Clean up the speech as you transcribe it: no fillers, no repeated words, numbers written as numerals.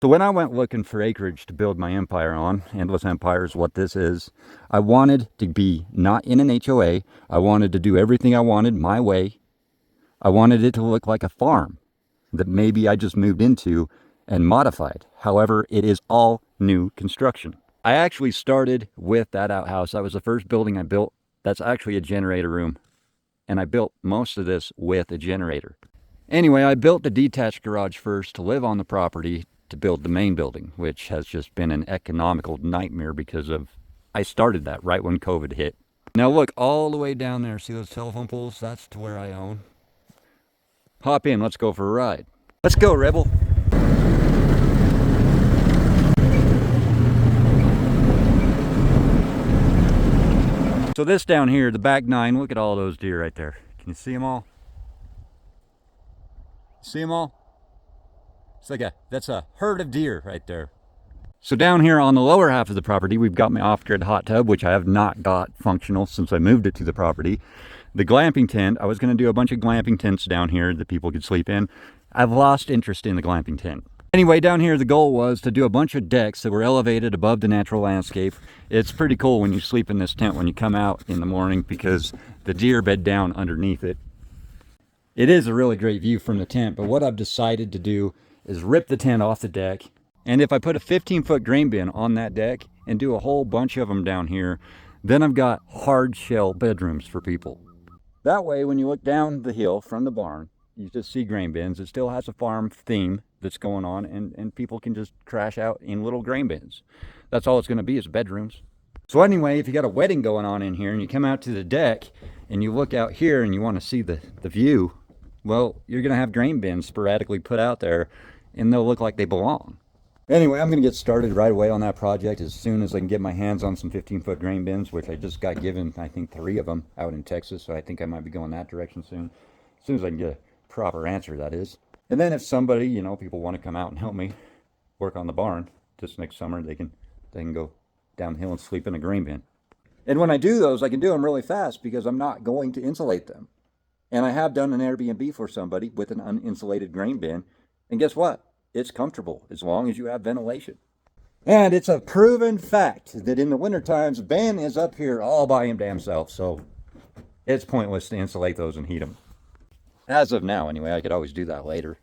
So when I went looking for acreage to build my empire on, Endless Empire is what this is, I wanted to be not in an HOA. I wanted to do everything I wanted my way. I wanted it to look like a farm that maybe I just moved into and modified. However, it is all new construction. I actually started with that outhouse. That was the first building I built. That's actually a generator room. And I built most of this with a generator. Anyway, I built the detached garage first to live on the property to build the main building, which has just been an economical nightmare because of, I started that right when COVID hit. Now look, all the way down there, see those telephone poles? That's to where I own. Hop in, let's go for a ride. Let's go, Rebel. So this down here, the back 9, look at all those deer right there. Can you see them all? See them all? That's a herd of deer right there. So down here on the lower half of the property, we've got my off-grid hot tub, which I have not got functional since I moved it to the property. The glamping tent, I was going to do a bunch of glamping tents down here that people could sleep in. I've lost interest in the glamping tent. Anyway, down here the goal was to do a bunch of decks that were elevated above the natural landscape. It's pretty cool when you sleep in this tent when you come out in the morning because the deer bed down underneath it. It is a really great view from the tent, but what I've decided to do is rip the tent off the deck. And if I put a 15-foot grain bin on that deck and do a whole bunch of them down here, then I've got hard shell bedrooms for people. That way, when you look down the hill from the barn, you just see grain bins. It still has a farm theme that's going on, and people can just crash out in little grain bins. That's all it's going to be is bedrooms. So anyway, if you got a wedding going on in here and you come out to the deck and you look out here and you want to see the view, well, you're going to have grain bins sporadically put out there, and they'll look like they belong. Anyway, I'm going to get started right away on that project as soon as I can get my hands on some 15-foot grain bins, which I just got given, I think, 3 of them out in Texas, so I think I might be going that direction soon. As soon as I can get a proper answer, that is. And then if somebody, people want to come out and help me work on the barn this next summer, they can go downhill and sleep in a grain bin. And when I do those, I can do them really fast because I'm not going to insulate them. And I have done an Airbnb for somebody with an uninsulated grain bin, and guess what? It's comfortable as long as you have ventilation. And it's a proven fact that in the winter times, Ben is up here all by him damn self, so it's pointless to insulate those and heat them. As of now, anyway. I could always do that later.